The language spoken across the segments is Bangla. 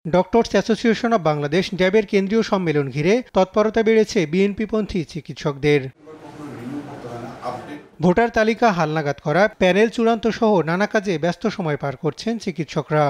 ডক্টরস অ্যাসোসিয়েশন অব বাংলাদেশ ড্যাবের কেন্দ্রীয় সম্মেলন ঘিরে তৎপরতা বেড়েছে বিএনপিপন্থী চিকিৎসকদের। ভোটার তালিকা হালনাগাদ করা, প্যানেল চূড়ান্ত সহ নানা কাজে ব্যস্ত সময় পার করছেন চিকিৎসকরা।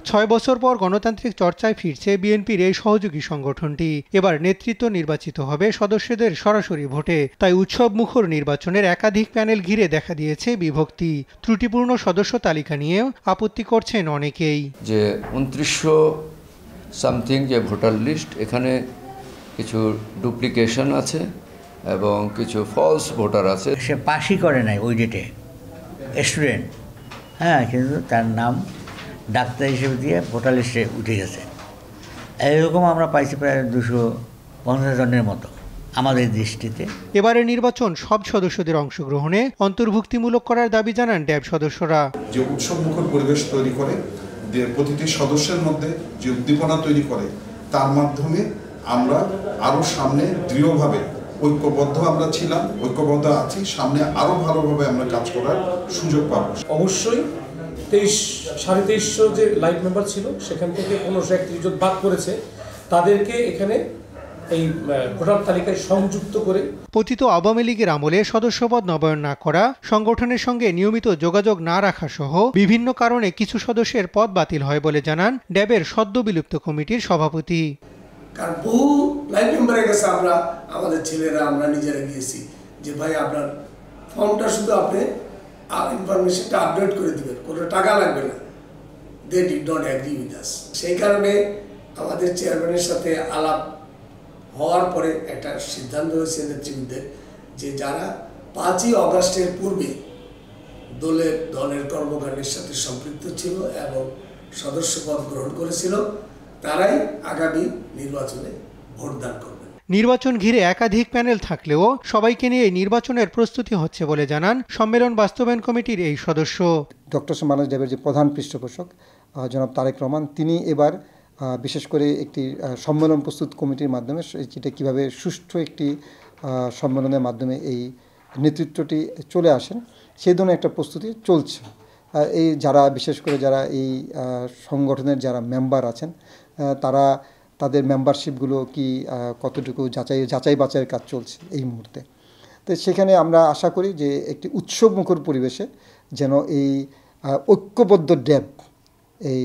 ৬ বছর পর গণতান্ত্রিক চর্চায় ফিরছে বিএনপির এই সহযোগী সংগঠনটি। এবার নেতৃত্ব নির্বাচিত হবে সদস্যদের সরাসরি ভোটে। তাই উৎসবমুখর নির্বাচনের একাধিক প্যানেল ঘিরে দেখা দিয়েছে বিভক্তি। ত্রুটিপূর্ণ সদস্য তালিকা নিয়েও আপত্তি করছেন অনেকেই। যে ২৯০০ সামথিং যে ভোটার লিস্ট, এখানে কিছু ডুপ্লিকেশন আছে এবং কিছু ফলস ভোটার আছে। সে পাসই করে নাই ওই ডেটে, স্টুডেন্ট, কিন্তু তার নাম ডাক্তার হিসেবে দিয়ে ভোটার লিস্টে উঠে গেছে। এরকম আমরা পাইছি প্রায় ২৫০ জনের মতো আমাদের দৃষ্টিতে। এবারের নির্বাচন সব সদস্যদের অংশগ্রহণে অন্তর্ভুক্তিমূলক করার দাবি জানান ড্যাব সদস্যরা। যে উৎসবমুখর পরিবেশ তৈরি করে, প্রতিটি সদস্যের মধ্যে যে উদ্দীপনা তৈরি করে, তার মাধ্যমে আমরা আরো সামনে দৃঢ়ভাবে ঐক্যবদ্ধ আমরা ছিলাম, ঐক্যবদ্ধ আছি, সামনে আরো ভালোভাবে আমরা কাজ করার সুযোগ পাবো। অবশ্যই 23,500 যে লাইভ মেম্বার ছিল সেখান থেকে 1531 জন বাদ করেছে, তাদেরকে এখানে এই ভোটার তালিকায় সংযুক্ত করে। পতিত আওয়ামী লীগের আমলে সদস্যপদ নবায়ন না করা, সংগঠনের সঙ্গে নিয়মিত যোগাযোগ না রাখা সহ বিভিন্ন কারণে কিছু সদস্যের পদ বাতিল হয় বলে জানান ড্যাবের সদ্য বিলুপ্ত কমিটির সভাপতি। কারণ বহু লাইভ মেম্বারের কাছে আমরা আমাদের ছেলেরা আমরা নিজেরা গিয়েছি যে ভাই আপনার ফর্মটা শুধু আপনি ইনফরমেশনটা আপডেট করে দিবেন, কোনো টাকা লাগবে না। They did not agree with us. সেই কারণে আমাদের চেয়ারম্যানের সাথে আলাপ হওয়ার পরে একটা সিদ্ধান্ত হয়েছে নেতৃবৃন্দের যে যারা 5ই অগাস্টের পূর্বে দলের কর্মকাণ্ডের সাথে সম্পৃক্ত ছিল এবং সদস্যপদ গ্রহণ করেছিল, তারাই আগামী নির্বাচনে ভোটদান করবে। নির্বাচন ঘিরে একাধিক প্যানেল থাকলেও সবাইকে নিয়ে নির্বাচনের প্রস্তুতি হচ্ছে বলে জানান সম্মেলন বাস্তবায়ন কমিটির এই সদস্য। ডক্টরস বাংলাদেশ ড্যাবের যে প্রধান পৃষ্ঠপোষক জনাব তারেক রহমান, তিনি এবার বিশেষ করে একটি সম্মেলন প্রস্তুত কমিটির মাধ্যমে যেটা কীভাবে সুষ্ঠু একটি সম্মেলনের মাধ্যমে এই নেতৃত্বটি চলে আসেন সেই ধরনের একটা প্রস্তুতি চলছে। এই যারা বিশেষ করে যারা এই সংগঠনের যারা মেম্বার আছেন, তারা তাদের মেম্বারশিপগুলো কি কতটুকু যাচাই বাছাইয়ের কাজ চলছে এই মুহূর্তে। তো সেখানে আমরা আশা করি যে একটি উৎসবমুখর পরিবেশে যেন এই ঐক্যবদ্ধ ড্যাব এই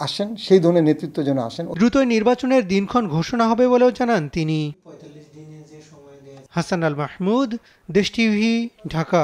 আসেন, সেই ধরনের নেতৃত্ব যেন আসেন। দ্রুত নির্বাচনের দিনক্ষণ ঘোষণা হবে বলেও জানান তিনি। হাসান আল মাহমুদ, দেশ টিভি, ঢাকা।